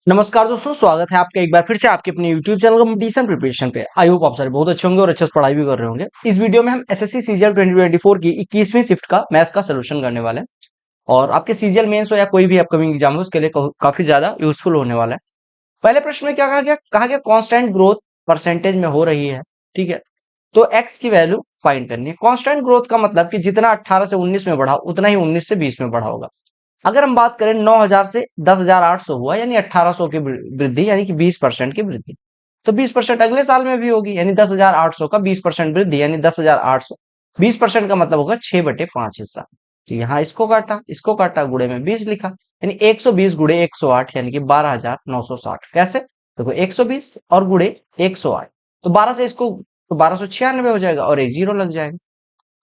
नमस्कार दोस्तों, स्वागत है आपका एक बार फिर से आपके अपने YouTube चैनल कंपटीशन प्रिपरेशन पे। आई होप आप सारे बहुत अच्छे होंगे और अच्छे से पढ़ाई भी कर रहे होंगे। इस वीडियो में हम एसएससी सीजीएल 2024 की 21वीं शिफ्ट का मैथ्स का सोल्यूशन करने वाले हैं और आपके सीजीएल मेंस हो या कोई भी अपकमिंग एग्जाम हो उसके लिए काफी ज्यादा यूजफुल होने वाला है। पहले प्रश्न में क्या कहा गया कांस्टेंट ग्रोथ परसेंटेज में हो रही है। ठीक है, तो एक्स की वैल्यू फाइंड करनी है। कांस्टेंट ग्रोथ का मतलब कि जितना 18 से 19 में बढ़ा उतना ही 19 से 20 में बढ़ा होगा। अगर हम बात करें 9,000 से 10,800 हुआ यानी 1,800 की वृद्धि यानी कि 20% की वृद्धि, तो 20% अगले साल में भी होगी यानी 10,800 का 20% वृद्धि यानी 10,800। 20% का मतलब होगा 6/5 हिस्सा। तो यहाँ इसको काटा गुणे में 20 लिखा यानी 120 गुणे 108 यानी कि 12,960। कैसे? देखो 120 और गुणे 108 तो 12 से इसको तो 1296 हो जाएगा और एक जीरो लग जाएगा।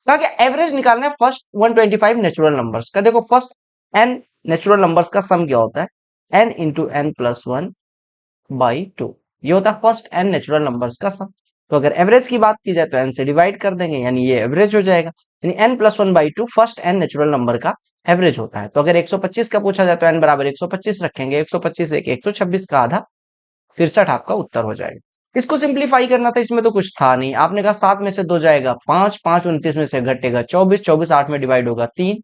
कहा कि एवरेज निकालना है फर्स्ट 125 नेचुरल नंबर्स का। देखो फर्स्ट n नेचुरल नंबर्स का सम क्या होता है? n into n plus one by two, ये होता है फर्स्ट n नेचुरल नंबर्स का सम। तो अगर एवरेज की बात की जाए तो n से डिवाइड कर देंगे यानी ये एवरेज हो जाएगा यानी n plus one by to first n natural number का एवरेज होता है। तो अगर 125 का पूछा जाए तो n बराबर 125 रखेंगे, 125 एक 126 का आधा 63 आपका उत्तर हो जाएगा। इसको सिंप्लीफाई करना था, इसमें तो कुछ था नहीं। आपने कहा 7 में से 2 जाएगा 5, 5 29 में से घटेगा 24, 24 8 में डिवाइड होगा 3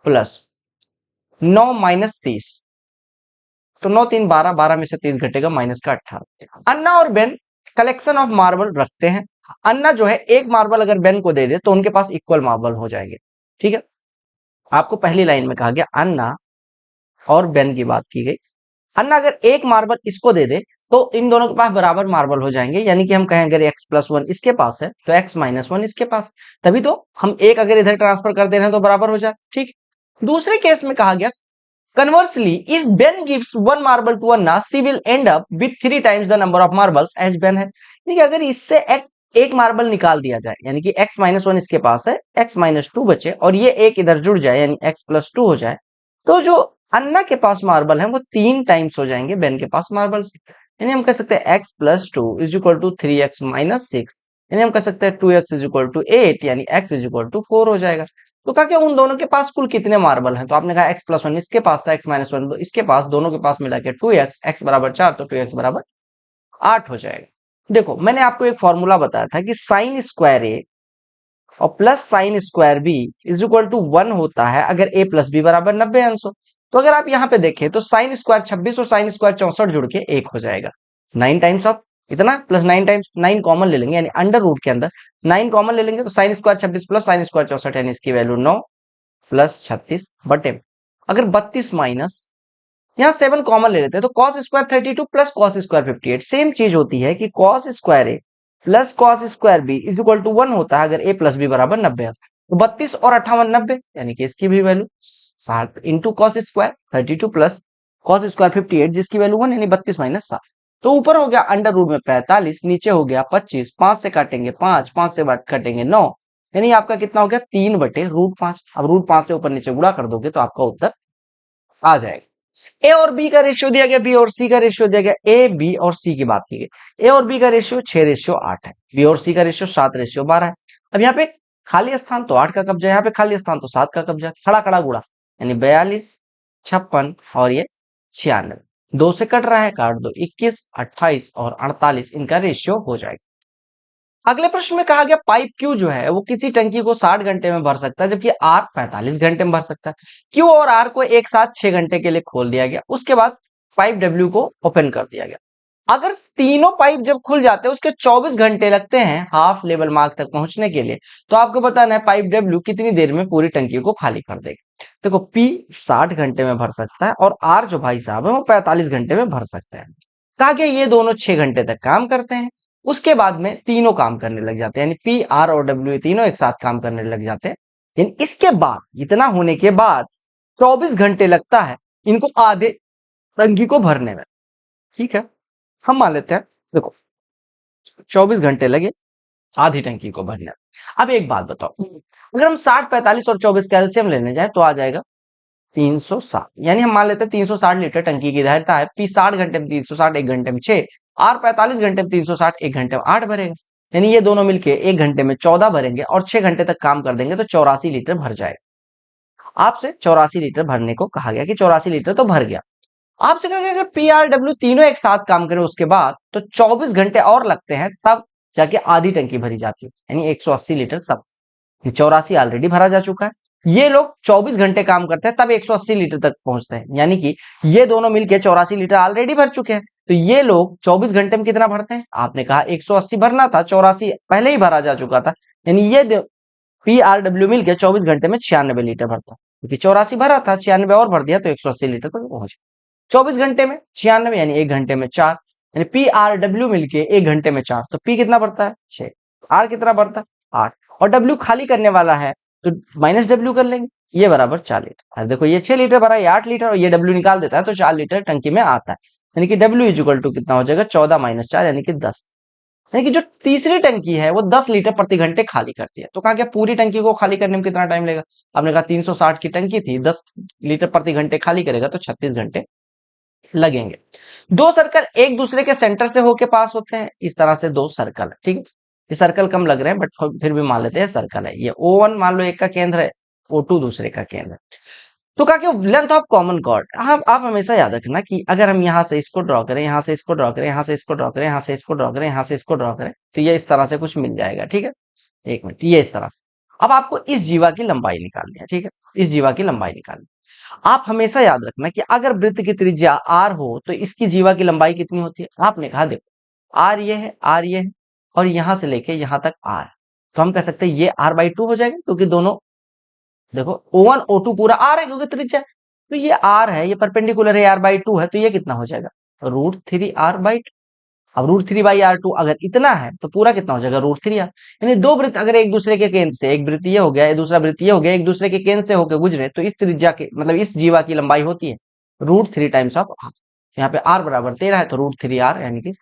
प्लस 9 माइनस 30, तो 9 3 12, 12 में से 30 घटेगा माइनस का 18। अन्ना और बेन कलेक्शन ऑफ मार्बल रखते हैं। अन्ना जो है एक मार्बल अगर बेन को दे दे तो उनके पास इक्वल मार्बल हो जाएंगे। ठीक है, आपको पहली लाइन में कहा गया अन्ना और बेन की बात की गई। अन्ना अगर एक मार्बल इसको दे दे तो इन दोनों के पास बराबर मार्बल हो जाएंगे यानी कि हम कहें अगर x प्लस वन इसके पास है तो x माइनस वन इसके पास, तभी तो हम एक अगर इधर ट्रांसफर कर दे रहे हैं तो बराबर हो जाए। ठीक, दूसरे केस में कहा गया conversely if Ben gives one marble to Anna she will end up with 3 times the number of marbles as Ben है। यानी कि अगर इससे एक मार्बल निकाल दिया जाए यानी कि x माइनस वन इसके पास है, x माइनस टू बचे और ये एक इधर जुड़ जाए यानी x प्लस टू हो जाए, तो जो अन्ना के पास मार्बल है वो 3 टाइम्स हो जाएंगे बेन के पास मार्बल। यानी हम कह सकते हैं x plus two is equal to 3x minus six, यानी हम कह सकते हैं 2x इज इक्वल टू 8 यानी x इज इक्वल टू 4 हो जाएगा। तो कहा कि उन दोनों के पास कुल कितने मार्बल हैं? तो आपने कहा x प्लस वन इसके पास था, x माइनस वन इसके पास, दोनों के पास मिला के 2x, x बराबर 4 तो 2x बराबर 8 हो जाएगा। देखो मैंने आपको एक फॉर्मूला बताया था कि साइन स्क्वायर ए और plus sine square B is equal to 1 होता है अगर ए प्लस बी बराबर 90 अंश हो। तो अगर आप यहाँ पे देखें तो साइन स्क्वायर 26 और साइन स्क्वायर 64 जुड़ के 1 हो जाएगा। 9 टाइम्स ऑफ इतना प्लस 9 टाइम्स 9 कॉमन ले लेंगे यानी अंडर रूट के अंदर 9 कॉमन ले लेंगे तो sine square 26 plus sine square 64 यानी इसकी वैल्यू 9 प्लस 36 बटे अगर 32 माइनस यहाँ 7 कॉमन ले लेते हैं तो cos square 32 plus cos square 58। Same चीज होती है कि cos square A plus cos square B is equal to 1 होता है अगर ए प्लस बी बराबर 90 है। तो 32 और 58 90 यानी कि इसकी भी value 7 into cos square 32 plus cos square 58 जिसकी वैल्यू 1 यानी 32 माइनस 7। तो ऊपर हो गया अंडर रूट में 45, नीचे हो गया 25, 5 से काटेंगे 5, 5 से काटेंगे 9 यानी आपका कितना हो गया 3/√5। अब √5 से ऊपर नीचे गुणा कर दोगे तो आपका उत्तर आ जाएगा। ए और बी का रेशियो दिया गया, बी और सी का रेशियो दिया गया। ए बी और सी की बात की गई। ए और बी का रेशियो 6:8 है, बी और सी का रेशियो 7:12 है। अब यहाँ पे खाली स्थान तो 8 का कब्जा, यहाँ पे खाली स्थान तो 7 का कब्जा, खड़ा खड़ा गुड़ा यानी 42, 56 और ये 96। 2 से कट रहा है काट दो, 21, 28 और 48 इनका रेशियो हो जाएगा। अगले प्रश्न में कहा गया पाइप क्यू जो है वो किसी टंकी को 60 घंटे में भर सकता है जबकि आर 45 घंटे में भर सकता है। क्यू और आर को एक साथ 6 घंटे के लिए खोल दिया गया, उसके बाद पाइप डब्ल्यू को ओपन कर दिया गया। अगर तीनों पाइप जब खुल जाते हैं उसके 24 घंटे लगते हैं हाफ लेवल मार्क तक पहुंचने के लिए, तो आपको बताना है पाइप डब्ल्यू कितनी देर में पूरी टंकी को खाली कर देगा। देखो पी 60 घंटे में भर सकता है और आर जो भाई साहब है वो 45 घंटे में भर सकता है। कहा कि ये दोनों 6 घंटे तक काम करते हैं, उसके बाद में तीनों काम करने लग जाते हैं यानी पी आर और डब्ल्यू तीनों एक साथ काम करने लग जाते हैं। लेकिन इसके बाद इतना होने के बाद 24 घंटे लगता है इनको आधे टंकी को भरने में। ठीक है, हम मान लेते हैं देखो 24 घंटे लगे आधी टंकी को भरने में। अब एक बात बताओ, अगर हम 60, 45 और 24 कैल्शियम लेने जाए तो आ जाएगा 360, यानी हम मान लेते हैं 360 लीटर टंकी की धारिता है। पी 60 घंटे में 360, 1 घंटे में 6, आर 45 घंटे में 360, 1 घंटे में 8 भरेगा। यानी ये दोनों मिलके 1 घंटे में 14 भरेंगे और 6 घंटे तक काम कर देंगे तो 84 लीटर भर जाएगा। आपसे 84 लीटर भरने को कहा गया कि 84 लीटर तो भर गया। आपसे कहेंगे अगर पी आर डब्ल्यू तीनों एक साथ काम करें उसके बाद तो 24 घंटे और लगते हैं, तब जाके आधी टंकी भरी जाती है, यानी 180 लीटर। तब 84 ऑलरेडी भरा जा चुका है। ये लोग 24 घंटे काम करते हैं तब 180 लीटर तक पहुंचते हैं, यानी कि ये दोनों मिलके 84 लीटर ऑलरेडी भर चुके हैं। तो ये लोग 24 घंटे में कितना भरते हैं? आपने कहा 180 भरना था, 84 पहले ही भरा जा चुका था, यानी ये पी आर डब्ल्यू मिलकर 24 घंटे में 96 लीटर भरता है, क्योंकि 84 भरा था, 96 और भर दिया तो 180 लीटर तक पहुंच। 24 घंटे में 96 यानी 1 घंटे में 4, यानी पी आर डब्ल्यू मिलके 1 घंटे में 4, तो पी कितना बढ़ता है? 6। आर कितना बढ़ता है? 8। और डब्ल्यू खाली करने वाला है तो माइनस डब्ल्यू कर लेंगे, ये बराबर 4 लीटर। देखो ये 6 लीटर भरा, ये 8 लीटर, और ये डब्ल्यू निकाल देता है तो 4 लीटर टंकी में आता है, यानी कि डब्ल्यू इक्वल टू कितना हो जाएगा? 14 माइनस 4 यानी कि 10। यानी कि जो तीसरी टंकी है वो 10 लीटर प्रति घंटे खाली करती है। तो कहा क्या पूरी टंकी को खाली करने में कितना टाइम लगेगा? आपने कहा 360 की टंकी थी, 10 लीटर प्रति घंटे खाली करेगा तो 36 घंटे लगेंगे। दो सर्कल एक दूसरे के सेंटर से होके पास होते हैं, इस तरह से दो सर्कल है, ठीक है। ये सर्कल कम लग रहे हैं बट फिर भी मान लेते हैं सर्कल है। ये O1 मान लो एक का केंद्र है, O2 दूसरे का केंद्र है। तो कहा कि लेंथ ऑफ कॉमन कॉर्ड, आप हमेशा याद रखना कि अगर हम यहाँ से इसको ड्रॉ करें, यहाँ से इसको ड्रॉ करें, यहाँ से इसको ड्रॉ करें, यहाँ से इसको ड्रॉ करें, यहाँ से इसको ड्रॉ करें, तो ये इस तरह से कुछ मिल जाएगा, ठीक है। एक मिनट, ये इस तरह से। अब आपको इस जीवा की लंबाई निकालनी है, ठीक है। इस जीवा की लंबाई निकालनी है। आप हमेशा याद रखना कि अगर वृत्त की त्रिज्या r हो तो इसकी जीवा की लंबाई कितनी होती है? आपने कहा देखो r ये है, r ये है, और यहां से लेके यहां तक r, तो हम कह सकते हैं ये r/2 हो जाएगा, क्योंकि दोनों देखो O1 O2 पूरा r है क्योंकि त्रिज्या, तो ये r है, ये परपेंडिकुलर है, r/2 है, तो ये कितना हो जाएगा? √3r/2। अब √3/r2 अगर इतना है तो पूरा कितना हो जाएगा? √3r। यानी दो वृत्त अगर एक दूसरे के केंद्र से, एक वृत्त ये हो गया, दूसरा वृत्त ये हो गया, एक दूसरे के केंद्र से होकर गुजरे, तो इस त्रिज्या के मतलब इस जीवा की लंबाई होती है √3 टाइम्स ऑफ r। यहाँ पे r बराबर 13 है तो √3r, यानी कि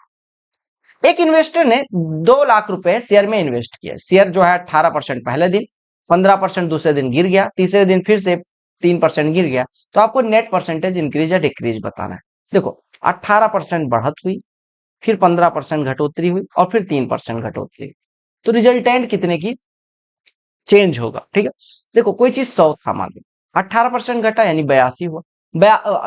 एक इन्वेस्टर ने 2 लाख रुपए शेयर में इन्वेस्ट किया। शेयर जो है 18% पहले दिन, 15% दूसरे दिन गिर गया, तीसरे दिन फिर से 3% गिर गया। तो आपको नेट परसेंटेज इंक्रीज या डिक्रीज बताना है। देखो 18% बढ़त हुई, फिर 15% घटोतरी हुई, और फिर 3% घटोतरी हुई। तो रिजल्टेंट कितने की चेंज होगा? ठीक है। देखो कोई चीज 100 था मान लो, 18% घटा यानी 82 हुआ,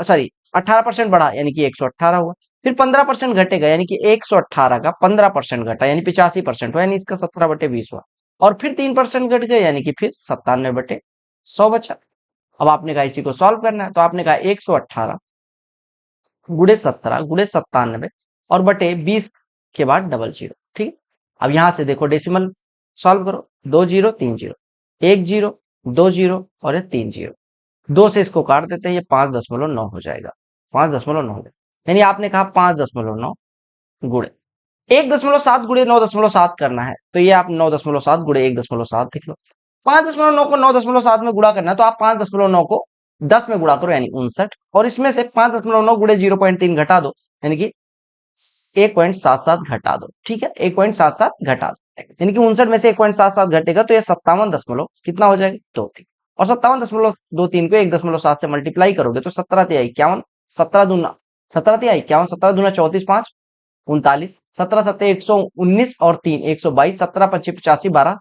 सॉरी 18% बढ़ा यानी कि 118 हुआ, फिर 15% घटेगा यानी कि 118 का 15% घटा यानी 85% हुआ, यानी इसका 17/20 हुआ, और फिर 3% घट गया यानी कि फिर 97/100 बचा। अब आपने कहा इसी को सॉल्व करना है, तो आपने कहा 118 गुणे 17 गुणे 97 और बटे 20 के बाद डबल जीरो, ठीक है। अब यहां से देखो डेसिमल सॉल्व करो, 2 जीरो 3 जीरो, 1 जीरो 2 जीरो और ये 3 जीरो, 2 से इसको काट देते हैं, ये 5.9 हो जाएगा, 5.9, यानी आपने कहा 5.9 गुणे 1.7 गुणे 9.7 करना है, तो ये आप 9.7 गुणे 1.7 लिख लो। 5.9 को 9.7 में गुणा करना है तो आप 5.9 को 10 में गुणा करो यानी 59, और इसमें से 5.9 गुणे 0.3 घटा दो यानी कि 1.77 घटा दो, ठीक है। 1.77 घटा दो यानी कि 59 में से 1.77 घटेगा तो ये 57 दशमलव कितना हो जाएगा? 23। और 57.23 को 1.7 से मल्टीप्लाई करोगे तो 17×51, 17×51, 17×34 5 39, 17×7 119 और 3 122, 17×25 85, 12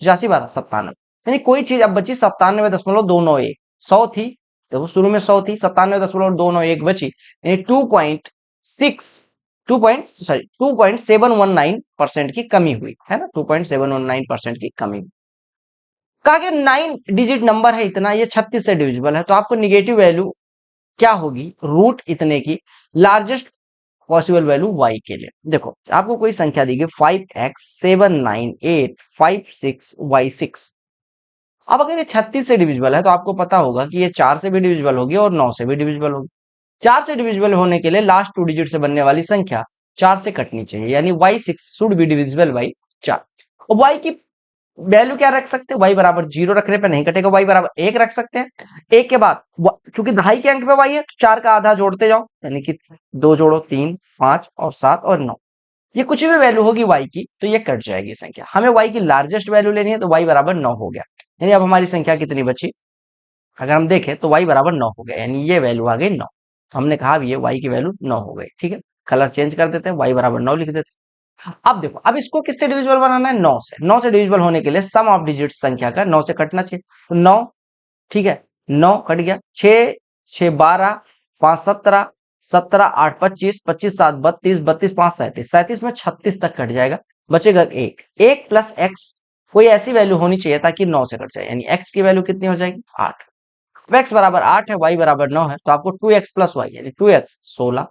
85 12 97, यानी कोई चीज अब बची 97.291। 100 थी, देखो शुरू में 100 थी, 97.291 बची, यानी 2.719% की कमी हुई है ना, 2.719% की कमी हुई। कहा कि 9 डिजिट नंबर है इतना, ये 36 से डिविजिबल है, तो आपको निगेटिव वैल्यू क्या होगी रूट इतने की, लार्जेस्ट पॉसिबल वैल्यू y के लिए। देखो आपको कोई संख्या दी गई 5x79856y6। अब अगर ये 36 से डिविजिबल है तो आपको पता होगा कि ये 4 से भी डिविजिबल होगी और 9 से भी डिविजिबल होगी। 4 से डिविजिबल होने के लिए लास्ट 2 डिजिट से बनने वाली संख्या 4 से कटनी चाहिए, यानी y6 should be divisible by 4। और y की वैल्यू क्या रख सकते हैं? y बराबर 0 रखने पे नहीं कटेगा, y बराबर 1 रख सकते हैं। 1 के बाद चूंकि दहाई के अंक पे y है तो 4 का आधा जोड़ते जाओ, यानी कि 2 जोड़ो 3 5 और 7 और 9, ये कुछ भी वैल्यू होगी y की तो ये कट जाएगी संख्या। हमें y की लार्जेस्ट वैल्यू लेनी है तो y बराबर 9 हो गया, यानी अब हमारी संख्या कितनी बची? अगर हम देखें तो y बराबर 9 हो गया, यानी ये वैल्यू आ गई 9। हमने कहा ये y की वैल्यू 9 हो गई, ठीक है। कलर चेंज कर देते हैं, y बराबर 9 लिख देते हैं। अब देखो अब इसको किससे डिविजिबल बनाना है? 9 से। 9 से डिविजिबल होने के लिए सम ऑफ डिजिट संख्या का 9 से कटना चाहिए, तो 9, ठीक है, 9 कट गया, 6 6 12 5 17, 17 8 25, 25 7 32, 32 5 37, 37 में 36 तक कट जाएगा, बचेगा 1, 1 प्लस एक्स कोई ऐसी वैल्यू होनी चाहिए ताकि 9 से कट जाए, यानी एक्स की वैल्यू कितनी हो जाएगी 8। अब एक्स बराबर 8 है, वाई बराबर 9 है, तो आपको 2x प्लस वाई यानी 2x 16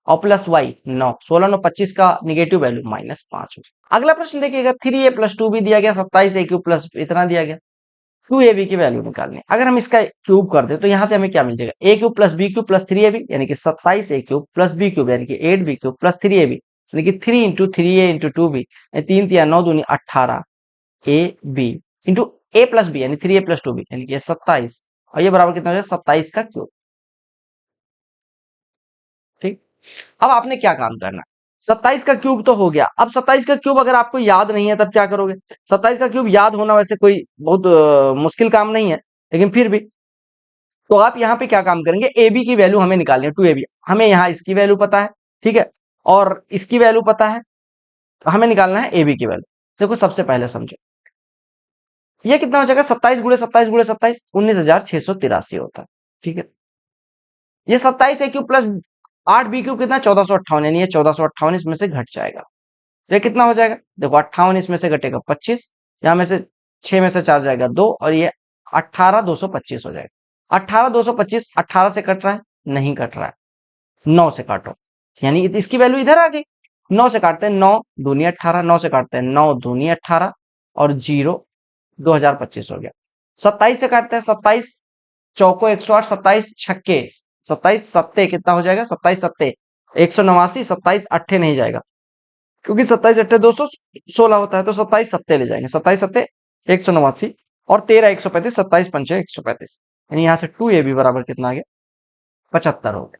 और प्लस वाई 9, 16 9 25 का निगेटिव वैल्यू -5। अगला प्रश्न देखिएगा, 3a प्लस 2b दिया गया, 27 a क्यूब प्लस इतना दिया गया, 2ab की वैल्यू निकालनी है। अगर हम इसका क्यूब कर दे तो यहाँ से हमें क्या मिल जाएगा, a cube plus b cube plus 3ab यानी कि 27 a cube plus b cube यानी कि 8b क्यूब प्लस 3ab यानी कि 3 इंटू 3a इंटू 2b, 3 3 9 दूनी 18 ab into a plus b यानी 3a प्लस 2b यानी कि 27, और ये बराबर कितना हो जाएगा 27 का क्यूब। ठीक, अब आपने क्या काम करना, 27 का क्यूब तो हो गया, अब 27 का क्यूब अगर आपको याद नहीं है तब क्या करोगे, 27 का क्यूब याद होना वैसे कोई बहुत मुश्किल काम नहीं है, लेकिन फिर भी तो आप यहाँ पे क्या काम करेंगे, ए बी की वैल्यू हमें निकालनी है, 2ab हमें यहाँ इसकी वैल्यू पता है, ठीक है, और इसकी वैल्यू पता है, तो हमें निकालना है ए बी की वैल्यू। देखो सबसे पहले समझो, ये कितना हो जाएगा, 27 गुणे 27 गुणे 27 19,683 होता है, ठीक है। ये 27 ए क्यूब प्लस 8 बी क्यूब कितना 1458, यानी ये 1458 इसमें से घट जाएगा, तो ये कितना हो जाएगा, देखो 58 इसमें से घटेगा 25, यहाँ में से 6 में से 4 जाएगा 2, और ये 18,225 हो जाएगा। 18,225 18 से कट रहा है, नहीं कट रहा है, 9 से काटो, यानी इसकी वैल्यू इधर आ गई, 9 से काटते हैं 9 दूनी 18, 9 से काटते हैं 9 दूनी 18 और 0 2025 हो गया। 27 से काटते हैं 27 चौको 108, 27 छक्के 27 सत्ते कितना हो जाएगा, 27 सत्ते 189, 27 अट्ठे नहीं जाएगा क्योंकि 27 अट्ठे 216 होता है, तो 27 सत्ते ले जाएंगे, 27 सत्ते 189 और 13 135, 27 पंचे 135, यानी यहाँ से 2ab बराबर कितना आ गया 75 हो गया।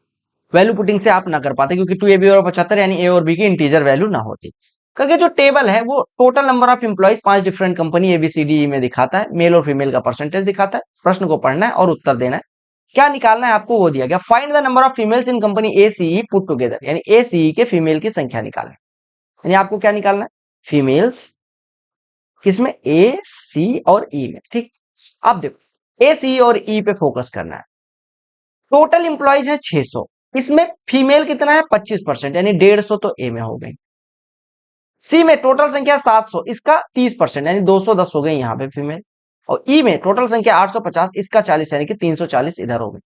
वैल्यू पुटिंग से आप ना कर पाते क्योंकि 2ab और 75 यानी ए और बी की इंटीजर वैल्यू ना होती, क्योंकि जो टेबल है वो total number of employees 5 different company ABCD में दिखाता है, मेल और फीमेल का परसेंटेज दिखाता है। प्रश्न को पढ़ना है और उत्तर देना है, क्या निकालना है आपको वो दिया गया, find the number of females in company ACE put together, यानी एसीई के फीमेल की संख्या निकालना है, यानी आपको क्या निकालना है, फीमेल्स किसमें, ए सी और ई में, ठीक। अब देखो ए सी और ई पे फोकस करना है, टोटल इंप्लॉइज है 600, इसमें फीमेल कितना है 25%, यानी 150 तो ए में हो गई। सी में टोटल संख्या 700, इसका 30% यानी 210 हो गई यहाँ पे फीमेल, और ई में टोटल संख्या 850, इसका 40 यानी कि 340 इधर हो गई।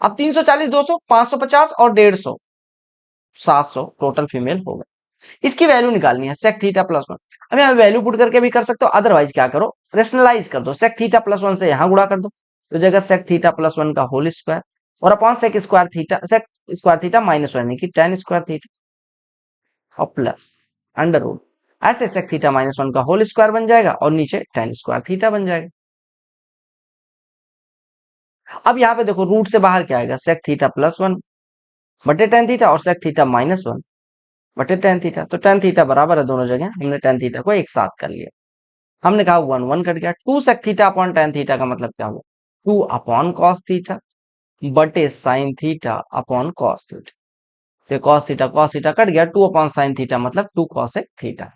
अब 340 200 550 और 150 700 टोटल फीमेल हो गए, इसकी वैल्यू निकालनी है सेक थीटा प्लस 1। अब यहाँ वैल्यू पुट करके भी कर सकते हो, अदरवाइज क्या करो रेशनलाइज कर दो, सेक थीटा प्लस 1 से यहाँ गुणा कर दो, तो जगह सेक थीटा प्लस 1 का होल स्क्वायर और upon sec square theta, sec square theta minus 1 यानी कि tan स्क्वायर थीटा और प्लस अंडर रूट, ऐसे सेक थीटा माइनस 1 का होल स्क्वायर बन जाएगा और नीचे tan स्क्वायर थीटा बन जाएगा। अब यहाँ पे देखो रूट से बाहर क्या आएगा, सेक थीटा प्लस 1 बटे tan थीटा और सेक थीटा माइनस 1 बटे tan थीटा, तो tan थीटा बराबर है दोनों जगह, हमने tan थीटा को एक साथ कर लिया, हमने कहा 1 1 कट गया, 2 sec theta upon tan theta का मतलब क्या हुआ 2 अपॉन कॉस थीटा बटे sine theta upon cos theta, तो कॉस थीटा कट गया, 2 अपॉन साइन थीटा मतलब 2 कॉसेक थीटा।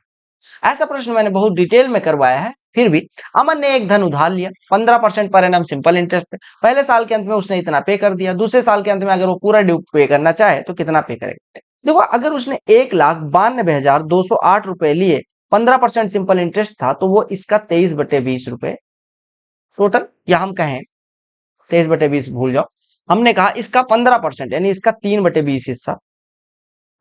ऐसा प्रश्न मैंने बहुत डिटेल में करवाया है, फिर भी अमन ने एक धन उधार लिया 15% पर एनम सिंपल इंटरेस्ट पे, पहले साल के अंत में उसने इतना पे कर दिया, दूसरे साल के अंत में अगर वो पूरा ड्यू पे करना चाहे तो कितना पे करेगा। देखो अगर उसने 1,92,208 रुपए लिए, 15% सिंपल इंटरेस्ट था, तो वो इसका 23/20 रुपए टोटल, या हम कहें 23/20 भूल जाओ, हमने कहा इसका 15% यानी इसका 3/20 हिस्सा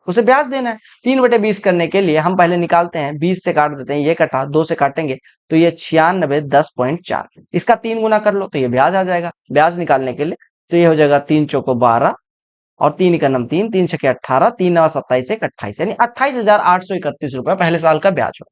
उसे ब्याज देना है। 3/20 करने के लिए हम पहले निकालते हैं, 20 से काट देते हैं, ये कटा 2 से काटेंगे तो ये 96 10.4, इसका 3 गुना कर लो तो ये ब्याज आ जाएगा। ब्याज निकालने के लिए तो ये हो जाएगा 3 चौको 12 और 3 का नम 3, 3 छके 18, 3 नवा 27 एक 28, यानी 28,831 रुपए पहले साल का ब्याज हो।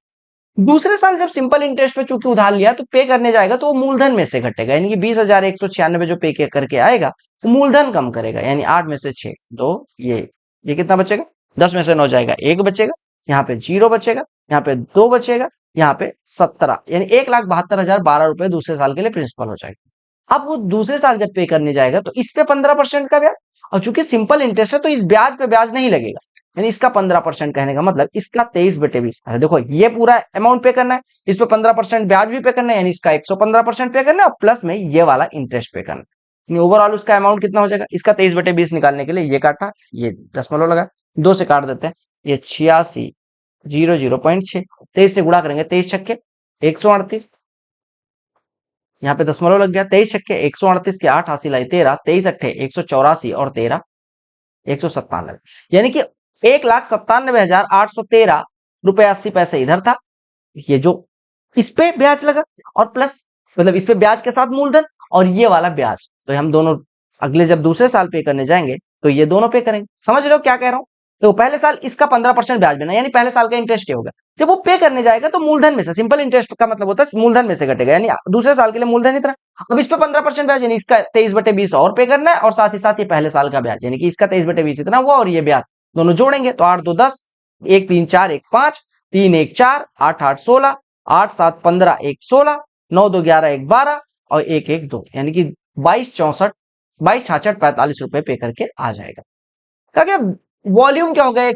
दूसरे साल जब सिंपल इंटरेस्ट पे चूंकि उधार लिया तो पे करने जाएगा तो वो मूलधन में से घटेगा, यानी कि 20,196 जो पे करके आएगा वो मूलधन कम करेगा, यानी 8 में से 6 2, ये कितना बचेगा, 10 में से 9 जाएगा 1 बचेगा, यहाँ पे 0 बचेगा, यहाँ पे 2 बचेगा, यहाँ पे 17, यानी 1,72,012 रुपए दूसरे साल के लिए प्रिंसिपल हो जाएगा। अब वो दूसरे साल जब पे करने जाएगा तो इस पे 15% का ब्याज, और चूंकि सिंपल इंटरेस्ट है तो इस ब्याज पे ब्याज नहीं लगेगा, यानी इसका 15% कहने का मतलब इसका 23/20। देखो ये पूरा अमाउंट पे करना है, इस पे 15% ब्याज भी पे करना है, यानी इसका 115% पे करना है और प्लस में ये वाला इंटरेस्ट पे करना है। ओवरऑल उसका अमाउंट कितना हो जाएगा, इसका 23/20 निकालने के लिए ये काटा, ये दशमलव लगा, 2 से काट देते हैं, ये 86,00.6, 23 से गुणा करेंगे, 23 छक्के 138, यहाँ पे दशमलव लग गया, 23 छक्के 138 के 8 हासिल आई 13, 23 अट्ठे 184 और 13 197, यानी कि 1,97,813 रुपए 80 पैसे इधर था, ये जो इस पे ब्याज लगा, और प्लस मतलब इस पे ब्याज के साथ मूलधन, और ये वाला ब्याज, तो हम दोनों अगले जब दूसरे साल पे करने जाएंगे तो ये दोनों पे करेंगे। समझ रहे हो क्या कह रहा हूं? तो पहले साल इसका 15% ब्याज देना, यानी पहले साल का इंटरेस्ट ये होगा। जब वो पे करने जाएगा तो मूलधन में से, सिंपल इंटरेस्ट का मतलब होता है मूलधन में से घटेगा, यानी दूसरे साल के लिए मूलधन इतना। अब इस पे 15% ब्याज, यानी इसका 23/20 और पे करना है, और साथ ही साथ ये पहले साल का ब्याज, यानी कि इसका 23/20 इतना हुआ, और ये ब्याज दोनों जोड़ेंगे तो 8 2 10, 1 3 4 1 5, 3 1 4, 8 8 16, 8 7 15 1 16, 9 2 11 1 12 और 1 1 2, यानी कि 22 64 22 66 45 रुपए पे करके आ जाएगा। क्या वॉल्यूम क्या होगा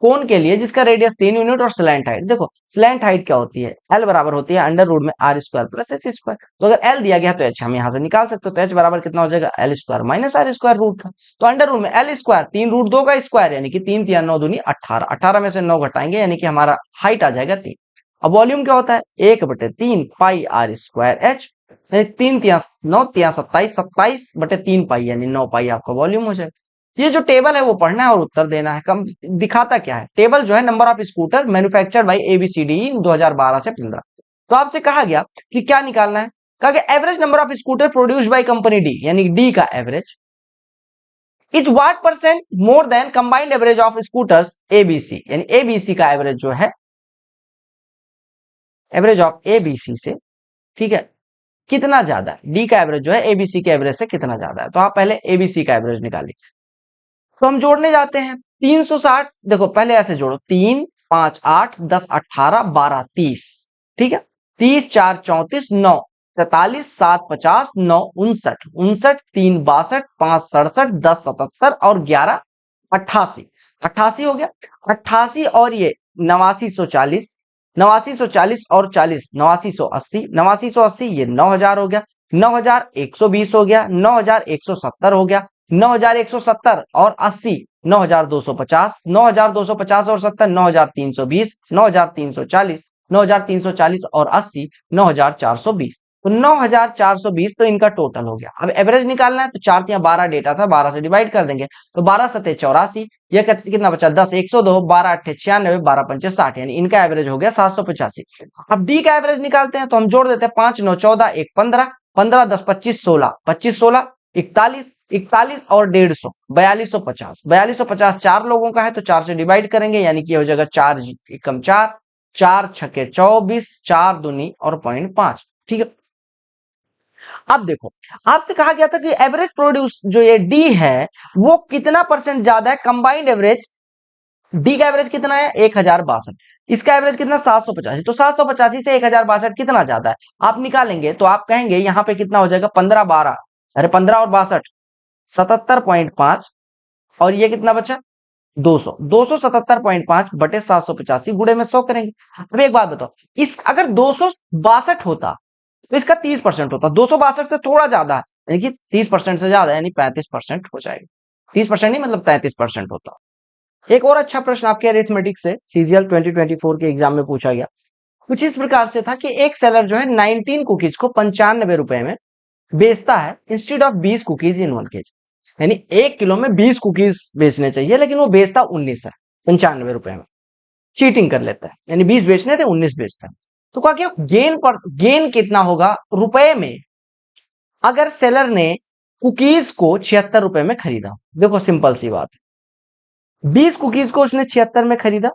कोन के लिए जिसका रेडियस 3 यूनिट और स्लैंट हाइट, देखो स्लैंट हाइट क्या होती है, एल बराबर होती है अंडर रूट में R square plus S square. तो अगर एल दिया गया तो एच हम यहां से निकाल सकते हो, तो एच बराबर कितना हो जाएगा, L square minus R square root का। तो अंडर रूट में एल स्क्वायर 3 रूट 2 का स्क्वायर, यानी कि 3 3 9 दूनी 18, 18 में से 9 घटाएंगे, यानी कि हमारा हाइट आ जाएगा 3। अब वॉल्यूम क्या होता है, 1/3 पाई आर स्क्वायर एच, 3 3 9 3 27, 27/3 पाई, यानी 9 पाई आपका वॉल्यूम हो जाएगा। ये जो टेबल है वो पढ़ना है और उत्तर देना है। कम दिखाता क्या है, टेबल जो है number of scooter manufactured by ABCD 2012 से 15। तो आपसे कहा गया कि क्या निकालना है, कहा कि average number of scooter produced by company D, यानी डी का average is what percent more than combined average of scooters ABC, यानी एबीसी का एवरेज जो है, एवरेज ऑफ एबीसी से, ठीक है, कितना ज्यादा है, डी का एवरेज जो है एबीसी के एवरेज से कितना ज्यादा है। तो आप पहले एबीसी का एवरेज निकालिए। तो हम जोड़ने जाते हैं 360, देखो पहले ऐसे जोड़ो, 3 5 8 10 18 12 30, ठीक है, 30 4 34 9 43 7 50 9 59 59 3 62 5 67 10 77 और 11 88, 88 हो गया, 88 और ये 8940, 8940 और 40 8980, 8980 ये 9000 हो गया, 9120 हो गया, 9170 हो गया, 9170 और 80 9250, 9250 और 70 9320, 9340, 9340 और 80 9420, तो 9420 तो इनका टोटल हो गया। अब एवरेज निकालना है तो 4 या 12 डेटा था, 12 से डिवाइड कर देंगे, तो 12 7 84, ये कितना बचा 10 102, 12 8 96, 12 5 60, यानी इनका एवरेज हो गया 785। अब डी का एवरेज निकालते हैं, तो हम जोड़ देते हैं 5 9 14 1 15, 15 10 25 16, 25 16 41, 41 और 150, 4250, 4250 4 लोगों का है तो 4 से डिवाइड करेंगे, यानी कि हो जाएगा 4 एकम 4, 4 छके 24, 4 दूनी और 0.5, ठीक है। अब देखो आपसे कहा गया था कि एवरेज प्रोड्यूस जो ये डी है वो कितना परसेंट ज्यादा है कंबाइंड एवरेज, डी का एवरेज कितना है 1062, इसका एवरेज कितना 785, तो 785 से 1062 कितना ज्यादा है आप निकालेंगे, तो आप कहेंगे यहां पे कितना हो जाएगा 15 12, अरे 15 और 62 77.5, और ये कितना बचा 200, 277.5 बटे 785 गुणे में 100 करेंगे। अब एक बात बताओ, इस अगर 262 होता तो इसका 30% होता, 262 से थोड़ा ज्यादा है, यानी कि 30% से ज्यादा, यानी 35% हो जाएगा, 30% नहीं मतलब 33% होता। एक और अच्छा प्रश्न आपके अरिथमेटिक से सीजीएल 2024 के एग्जाम में पूछा गया, कुछ इस प्रकार से था कि एक सेलर जो है 19 कुकीज को 95 रुपए में बेचता है instead of 20 cookies in 1 KG, यानी 1 किलो में 20 कुकीज बेचने चाहिए, लेकिन वो बेचता 19 है 95 रुपए में, चीटिंग कर लेता है, यानी 20 बेचने थे 19 बेचता है। तो क्या क्या गेन कितना होगा रुपए में अगर सेलर ने कुकीज को 76 रुपए में खरीदा। देखो सिंपल सी बात है, 20 कुकीज को उसने 76 में खरीदा,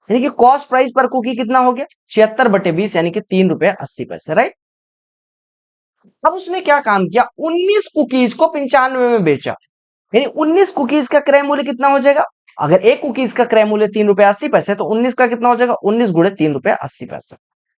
यानी कि कॉस्ट प्राइस पर कुकी कितना हो गया 76/20, यानी कि 3 रुपए 80 पैसे, राइट। अब उसने क्या काम किया, 19 कुकीज को 95 में बेचा, यानी 19 कुकीज का क्रय मूल्य कितना हो जाएगा, अगर एक कुकीज का क्रय मूल्य 3 रुपए 80 पैसे, तो 19 का कितना हो जाएगा 19 गुणे 3 रुपए 80 पैसे,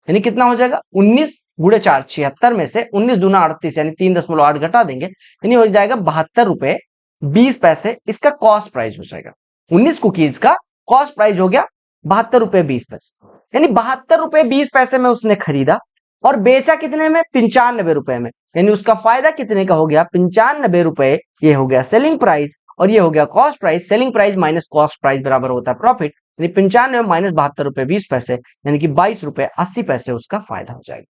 यानी कितना हो जाएगा 19 गुणे 4 76 में से 19 दूना 38, यानी 3.8 घटा देंगे, यानी हो जाएगा 72 रुपए 20 पैसे, इसका कॉस्ट प्राइस हो जाएगा। 19 कुकीज का कॉस्ट प्राइस हो गया 72 रुपए 20 पैसे, यानी 72 रुपए 20 पैसे में उसने खरीदा, और बेचा कितने में, 95 रुपए में, यानी उसका फायदा कितने का हो गया, 95 रुपए। ये हो गया सेलिंग प्राइस और ये हो गया cost price. Selling price minus cost price बराबर होता है प्रॉफिट, यानी 95 माइनस 72 रुपए 20 पैसे, यानी कि 22 रुपए 80 पैसे उसका फायदा हो जाएगा।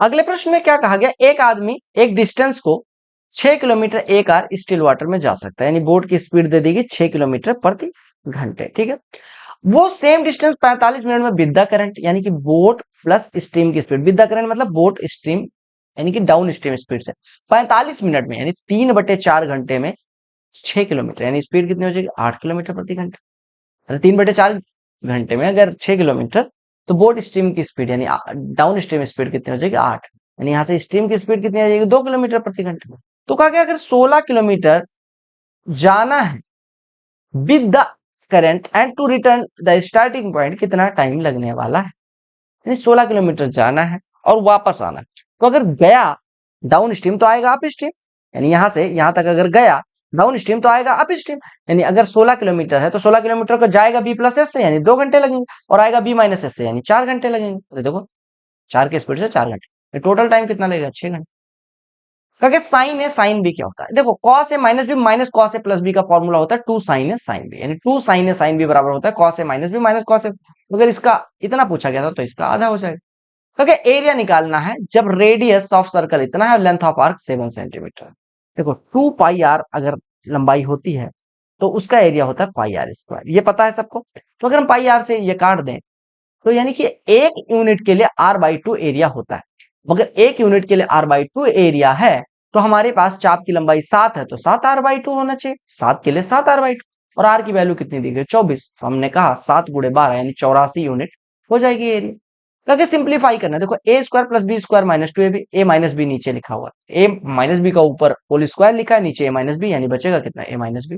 अगले प्रश्न में क्या कहा गया, एक आदमी एक डिस्टेंस को 6 किलोमीटर एक आर स्टिल वाटर में जा सकता है, यानी बोट की स्पीड दे देगी 6 किलोमीटर प्रति घंटे, ठीक है। वो सेम डिस्टेंस 45 मिनट में विद द करंट, यानी कि बोट प्लस स्ट्रीम की स्पीड, विद द करंट मतलब बोट स्ट्रीम यानी कि डाउन स्ट्रीम स्पीड से 45 मिनट में यानी 3/4 घंटे में 6 किलोमीटर, यानी स्पीड कितनी हो जाएगी, 8 किलोमीटर प्रति घंटे। 3/4 घंटे में अगर 6 किलोमीटर, तो बोट स्ट्रीम की स्पीड यानी डाउन स्ट्रीम स्पीड कितनी हो जाएगी, 8, यानी यहां से स्ट्रीम की स्पीड कितनी आ जाएगी, 2 किलोमीटर प्रति घंटे। तो कहा गया अगर 16 किलोमीटर जाना है with the current and to return the starting point, कितना टाइम लगने वाला है, यानी 16 किलोमीटर जाना है और वापस आना है। तो अगर गया डाउन स्ट्रीम तो आएगा अप स्ट्रीम, यानी यहां से यहां तक अगर गया डाउन स्ट्रीम तो आएगा अप स्ट्रीम, यानी अगर 16 किलोमीटर है तो 16 किलोमीटर को जाएगा बी प्लस एस से, यानी 2 घंटे लगेंगे, और आएगा बी माइनस एस से, यानी 4 घंटे लगेंगे। तो देखो 4 की स्पीड से 4 घंटे, टोटल टाइम कितना लगेगा, 6 घंटे। क्योंकि साइन है, साइन बी क्या होता है, देखो cos A minus B minus cos A plus B का फॉर्मूला होता है 2 साइन ए साइन बी, यानी 2 साइन ए साइन बी बराबर होता है cos A minus B minus cos A. अगर इसका इतना पूछा गया था तो इसका आधा हो जाएगा। क्योंकि एरिया निकालना है जब रेडियस ऑफ सर्कल इतना है और लेंथ ऑफ आर्क 7 सेंटीमीटर। देखो 2 पाई आर अगर लंबाई होती है तो उसका एरिया होता है पाई आर स्क्वायर, ये पता है सबको। तो अगर हम पाई आर से ये काट दें तो यानी कि 1 यूनिट के लिए r/2 एरिया होता है। मगर 1 यूनिट के लिए r/2 एरिया है तो हमारे पास चाप की लंबाई 7 है तो 7 r/2 होना चाहिए, 7 के लिए 7 r/2, और r की वैल्यू कितनी दी गई, 24। तो हमने कहा 7 गुणे 12 यानी 84 यूनिट हो जाएगी एरिया। करके सिंप्लीफाई करना, देखो A square plus B square minus 2ab, A minus B नीचे लिखा हुआ है, ए माइनस बी का ऊपर होल स्क्वायर लिखा है, नीचे ए माइनस बी, यानी बचेगा कितना, ए माइनस बी।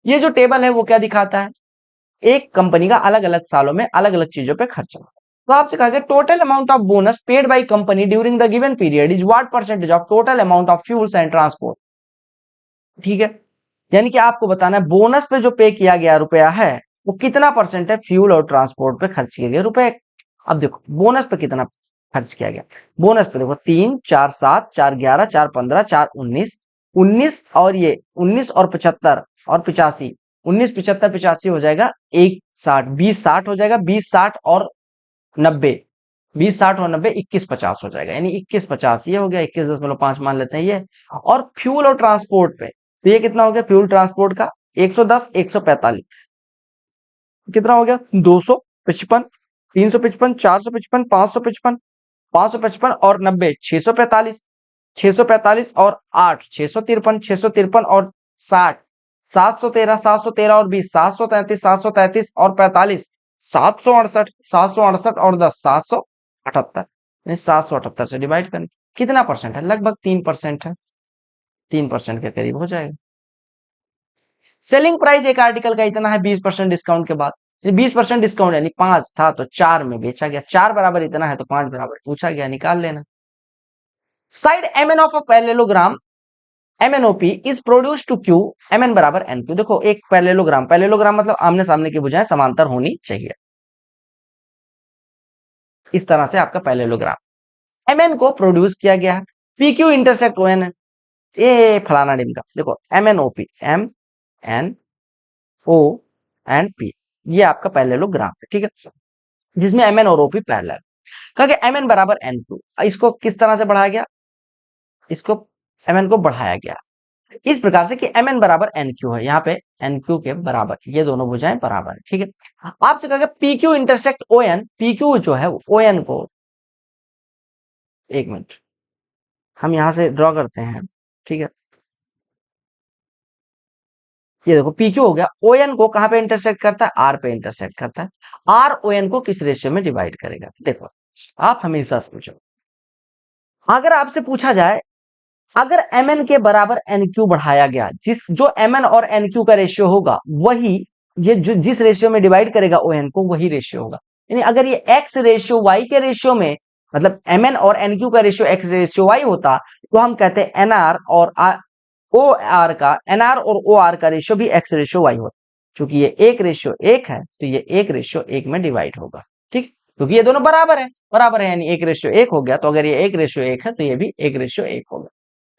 ये जो टेबल है वो क्या दिखाता है, एक कंपनी का अलग अलग सालों में अलग अलग चीजों पे खर्चा। तो आपसे कहा गया total amount of bonus paid by company during the given period is what percentage of total amount of fuels and transport, ठीक है। यानी कि आपको बताना है बोनस पे जो पे किया गया रुपया है वो कितना परसेंट है फ्यूल और ट्रांसपोर्ट पे खर्च किए गए रुपए। अब देखो बोनस पे कितना खर्च किया गया, बोनस पे देखो 3 4 7 4 11 4 15 4 19 19 और ये 19 और 75 और 85, 19 75 85 हो जाएगा 1 60 20 60 हो जाएगा, 20 60 और 90, 20 60 और 90 21 50 हो जाएगा, यानी 21 50 ये हो गया, 21.5 मान लेते हैं ये। और फ्यूल और ट्रांसपोर्ट पे तो ये कितना हो गया, फ्यूल ट्रांसपोर्ट का 110 145 कितना हो गया, 255 355 455 555 555 और 90 645 645 और 8 653 653 और 60 713 713 और 20 733 733 और 45 768 768 और 10 778, 778 से डिवाइड करें कितना परसेंट है, लगभग 3% है, 3% के करीब हो जाएगा। सेलिंग प्राइस एक आर्टिकल का इतना है 20% डिस्काउंट के बाद, 20% डिस्काउंट यानी 5 था तो 4 में बेचा गया, 4 बराबर इतना है तो 5 बराबर पूछा गया, निकाल लेना। Side mn of a parallelogram MNOP is produce to Q, MN बराबर NQ। देखो एक पैरेललोग्राम, पैरेललोग्राम मतलब आमने सामने की भुजाएं समांतर होनी चाहिए, इस तरह से आपका पैरेललोग्राम MN को प्रोड्यूस किया गया है, PQ इंटरसेक्ट ON है, ये फलाना डिमका, देखो MNOP MNO एंड P, ये आपका पैरेललोग्राम है, ठीक है, जिसमें MN और OP पैरेलल। कहा कि MN बराबर NQ, इसको किस तरह से बढ़ाया गया, इसको MN को बढ़ाया गया इस प्रकार से कि MN बराबर NQ है, यहाँ पे NQ के बराबर, ये दोनों भुजाएं बराबर है, ठीक है। आपसे कहा PQ इंटरसेक्ट ON, PQ जो है ON को, एक मिनट हम यहां से ड्रॉ करते हैं, ठीक है, ये देखो PQ हो गया, ON को कहां पे इंटरसेक्ट करता है, R पे इंटरसेक्ट करता है, R ON को किस रेशियो में डिवाइड करेगा। देखो आप हमेशा समझो, अगर आपसे पूछा जाए अगर mn के बराबर nq बढ़ाया गया, जो mn और nq का रेशियो होगा वही ये जो जिस रेशियो में डिवाइड करेगा ON को वही रेशियो होगा। यानी अगर ये x रेशियो y के रेशियो में, मतलब mn और nq का रेशियो x रेशियो y होता तो हम कहते हैं nr और OR का, nr और OR का रेशियो भी x रेशियो y होता। क्योंकि ये एक रेशियो 1 है तो ये 1 रेशियो 1 में डिवाइड होगा, ठीक। क्योंकि ये दोनों बराबर है यानी 1:1 हो गया। तो अगर ये 1:1 है तो ये भी 1:1 होगा।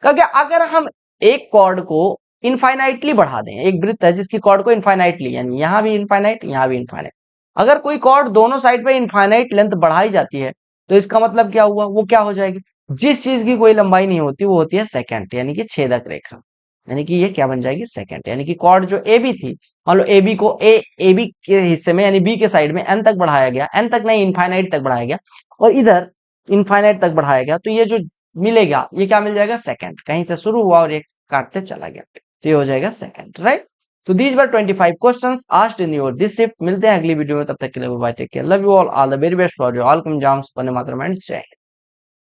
क्योंकि अगर हम एक कॉर्ड को इनफाइनाइटली बढ़ा दें, एक वृत्त है जिसकी कॉर्ड को इनफाइनाइटली यानी यहां भी इनफाइनाइट यहां भी इनफाइनाइट, अगर कोई कॉर्ड दोनों साइड पे इनफाइनाइट लेंथ बढ़ाई जाती है तो इसका मतलब क्या हुआ, वो क्या हो जाएगी, जिस चीज की कोई लंबाई नहीं होती वो होती है सेकेंट यानी कि छेदक रेखा। यानी कि ये क्या बन जाएगी, सेकेंट। यानी कि कॉर्ड जो ए बी थी, मान लो ए बी को ए बी के हिस्से में यानी बी के साइड में एन तक बढ़ाया गया, एन तक नहीं इनफाइनाइट तक बढ़ाया गया, और इधर इनफाइनाइट तक बढ़ाया गया, तो ये जो मिलेगा ये क्या मिल जाएगा, सेकेंड। कहीं से शुरू हुआ और ये काटते चला गया, तो ये हो जाएगा सेकेंड, राइट। तो these were 25 questions asked in your this shift. मिलते हैं अगली वीडियो में, तब तक के लिए bye, take care, love you all the very best for your all exams. Vande Mataram and जय हिंद।